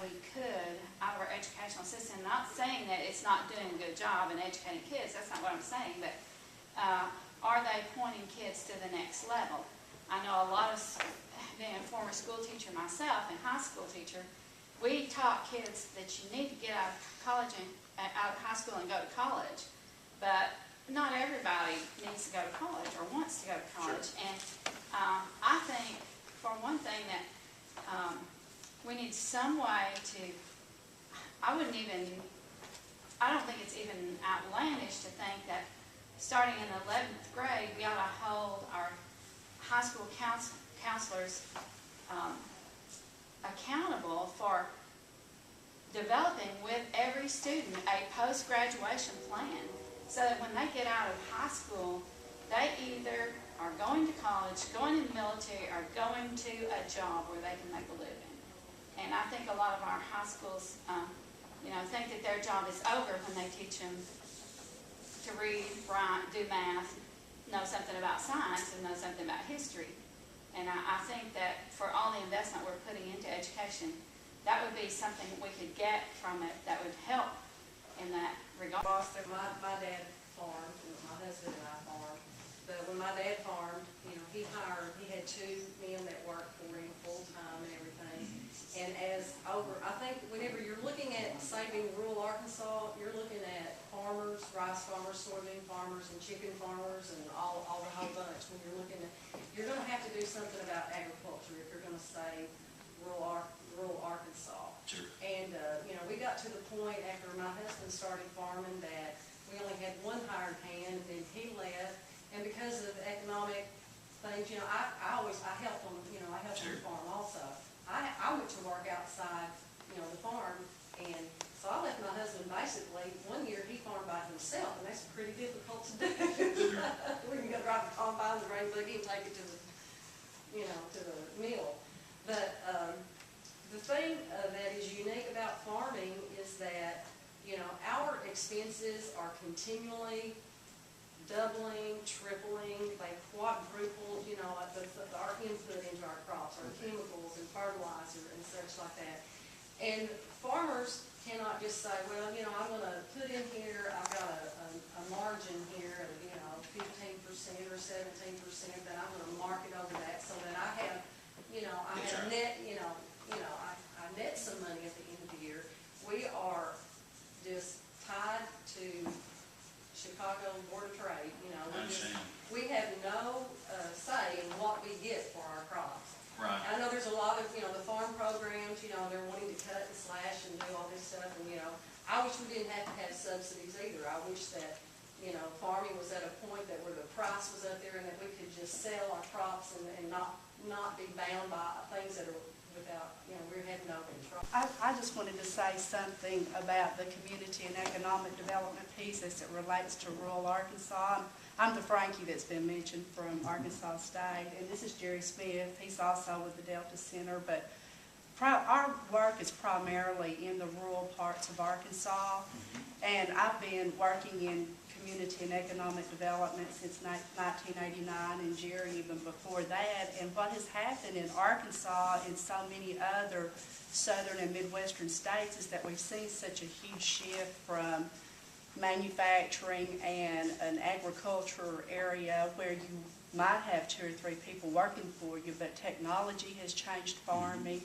we could out of our educational system. Not saying that it's not doing a good job in educating kids, that's not what I'm saying, but are they pointing kids to the next level? I know a lot of, being a former school teacher myself and high school teacher, we taught kids that you need to get out of college and out of high school and go to college, but not everybody needs to go to college or wants to go to college. Sure. And I think, for one thing, that we need some way to, I don't think it's even outlandish to think that starting in the 11th grade, we ought to hold our high school counselors accountable for developing with every student a post-graduation plan, so that when they get out of high school, they either are going to college, going in the military, or going to a job where they can make a living. And I think a lot of our high schools, think that their job is over when they teach them to read, write, do math, know something about science, and know something about history. And I think that for all the investment we're putting into education, that would be something we could get from it that would help in that regard. Boston, my dad farmed, my husband and I farmed. But when my dad farmed, he had two men that worked for him full time and everything. And I think whenever you're looking at saving rural Arkansas, you're looking at farmers, rice farmers, soybean farmers, and chicken farmers, and all the whole bunch. When you're going to have to do something about agriculture if you're going to save rural Arkansas. Sure. And we got to the point after my husband started farming that we only had one hired hand, and then he left. And because of economic things, I helped them. I helped Sure. them farm also. I went to work outside, the farm, and so I left my husband basically. One year he farmed by himself, and that's pretty difficult to do. We can go drive the combine, the grain buggy, and take it to the mill. But the thing that is unique about farming is that our expenses are continually doubling, tripling, they quadrupled, our input into our crops, our chemicals and fertilizer and such like that. And farmers cannot just say, well, I'm going to put in here, I've got a margin here of 15% or 17% that I'm going to market over that so that I have, I have net, I net some money at the end of the year. We are just tied to Chicago Board of Trade, we have no say in what we get for our crops. Right. I know there's a lot of, the farm programs, they're wanting to cut and slash and do all this stuff, and, I wish we didn't have to have subsidies either. I wish that, farming was at a point that where the price was up there and that we could just sell our crops and not be bound by things that are without, we have no control. I just wanted to say something about the community and economic development piece as it relates to rural Arkansas. I'm the Frankie that's been mentioned from Arkansas State, and this is Jerry Smith. He's also with the Delta Center, but our work is primarily in the rural parts of Arkansas, and I've been working in community and economic development since 1989, and Jerry even before that. And what has happened in Arkansas and so many other southern and midwestern states is that we've seen such a huge shift from manufacturing and an agriculture area where you might have 2 or 3 people working for you, but technology has changed farming,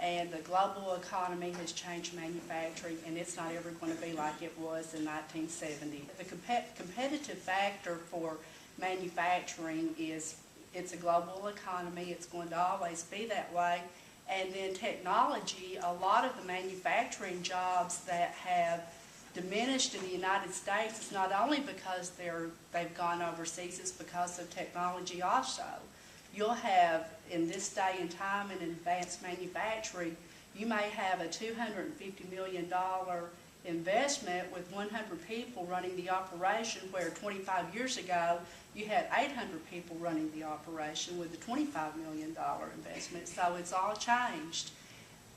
and the global economy has changed manufacturing, and it's not ever going to be like it was in 1970. The competitive factor for manufacturing is it's a global economy. It's going to always be that way. And then technology, a lot of the manufacturing jobs that have diminished in the United States is not only because they've gone overseas, it's because of technology also. You'll have, in this day and time in advanced manufacturing, you may have a $250 million investment with 100 people running the operation, where 25 years ago you had 800 people running the operation with a $25 million investment. So it's all changed.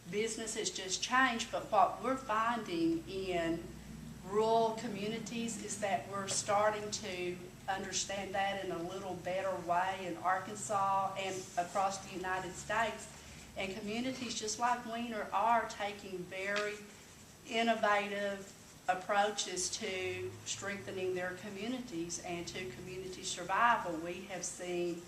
Business has just changed, but what we're finding in rural communities is that we're starting to understand that in a little better way in Arkansas and across the United States. And communities just like Weiner are taking very innovative approaches to strengthening their communities and to community survival. We have seen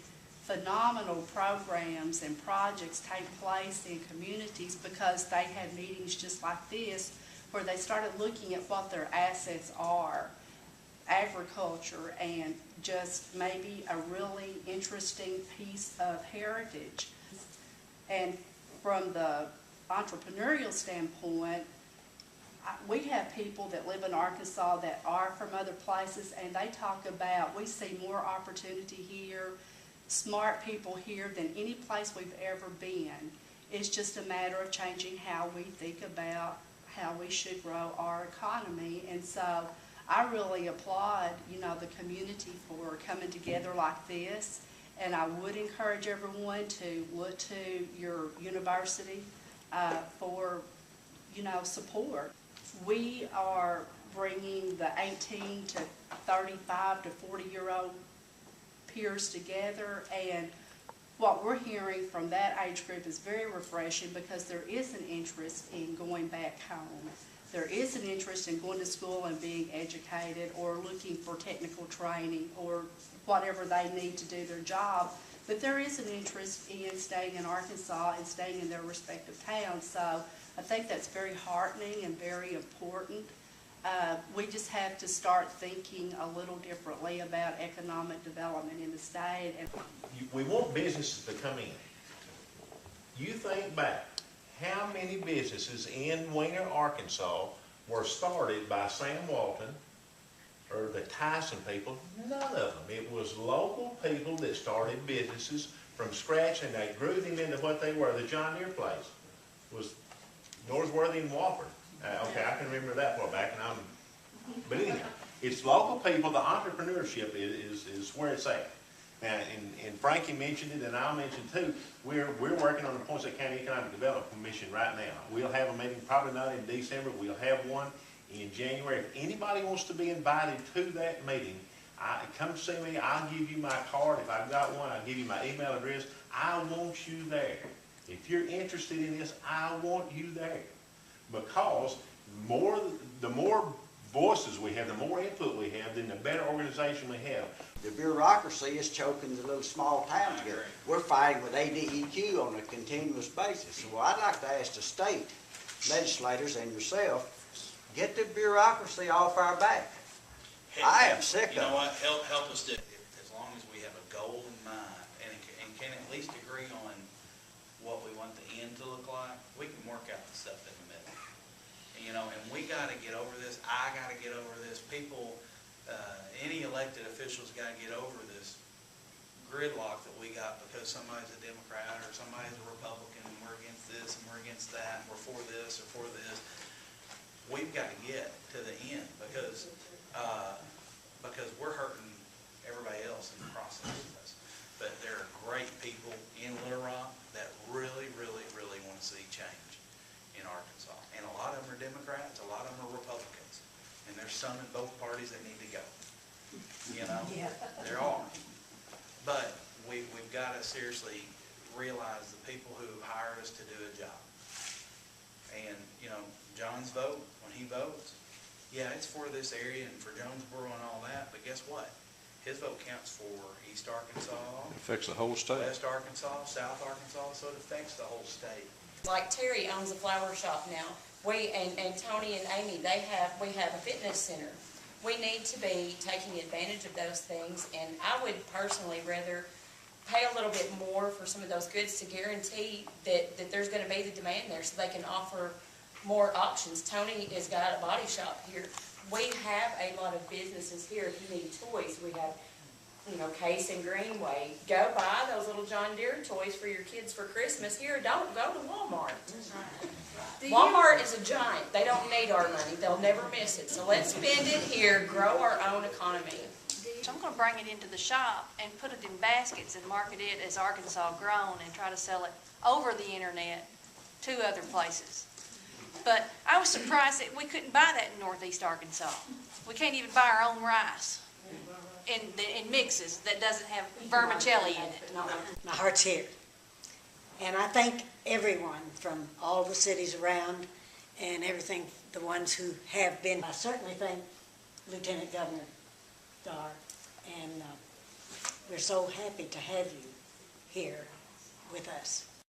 phenomenal programs and projects take place in communities because they had meetings just like this where they started looking at what their assets are, agriculture, and just maybe a really interesting piece of heritage. And from the entrepreneurial standpoint, we have people that live in Arkansas that are from other places, and they talk about, we see more opportunity here, smart people here than any place we've ever been. It's just a matter of changing how we think about how we should grow our economy. And so I really applaud, the community for coming together like this. And I would encourage everyone to look to your university for, support. We are bringing the 18 to 35 to 40-year-old peers together, and what we're hearing from that age group is very refreshing because there is an interest in going back home. There is an interest in going to school and being educated or looking for technical training or whatever they need to do their job. But there is an interest in staying in Arkansas and staying in their respective towns. So I think that's very heartening and very important. We just have to start thinking a little differently about economic development in the state. We want businesses to come in. You think back, how many businesses in Weiner, Arkansas were started by Sam Walton or the Tyson people? None of them. It was local people that started businesses from scratch, and they grew them into what they were. The John Deere place was Norsworthy and Wofford. Okay, I can remember that far back, but anyhow, it's local people. The entrepreneurship is where it's at. Now, and Frankie mentioned it, and I'll mention too. We're working on the Poinsett County Economic Development Commission right now. We'll have a meeting, probably not in December. We'll have one in January. If anybody wants to be invited to that meeting, come see me. I'll give you my card. If I've got one, I'll give you my email address. I want you there. If you're interested in this, I want you there. Because the more voices we have, the more input we have, then the better organization we have. The bureaucracy is choking the little small towns together. We're fighting with ADEQ on a continuous basis. So I'd like to ask the state legislators and yourself, get the bureaucracy off our back. I am sick of it. You know what? Help us do it. As long as we have a goal in mind and can at least agree on what we want the end to look like, we can work out the stuff in the middle. And we got to get over this. I got to get over this. People, any elected officials got to get over this gridlock that we got because somebody's a Democrat or somebody's a Republican and we're against this and we're against that and we're for this or for this. We've got to get to the end because we're hurting everybody else in the process of this. But there are great people in Little Rock that really, really, really want to see change in Arkansas. And a lot of them are Democrats, a lot of them are Republicans. And there's some in both parties that need to go. Yeah. There are. But we've got to seriously realize the people who hire us to do a job. And, John's vote, when he votes, yeah, it's for this area and for Jonesboro and all that, but guess what? His vote counts for East Arkansas, It affects the whole state. West Arkansas, South Arkansas, so it affects the whole state. Like Terry owns a flower shop now. We and Tony and Amy, we have a fitness center. We need to be taking advantage of those things, and I would personally rather pay a little bit more for some of those goods to guarantee that there's going to be the demand there so they can offer more options. Tony has got a body shop here. We have a lot of businesses here. If you need toys, we have, Case and Greenway. Go buy those little John Deere toys for your kids for Christmas. Here, don't go to Walmart. Walmart is a giant. They don't need our money. They'll never miss it. So let's spend it here, grow our own economy. So I'm going to bring it into the shop and put it in baskets and market it as Arkansas grown and try to sell it over the internet to other places. But I was surprised that we couldn't buy that in Northeast Arkansas. We can't even buy our own rice in mixes that doesn't have vermicelli in it. My heart's here. And I thank everyone from all the cities around and everything, the ones who have been. I certainly thank Lieutenant Governor Darr, and we're so happy to have you here with us.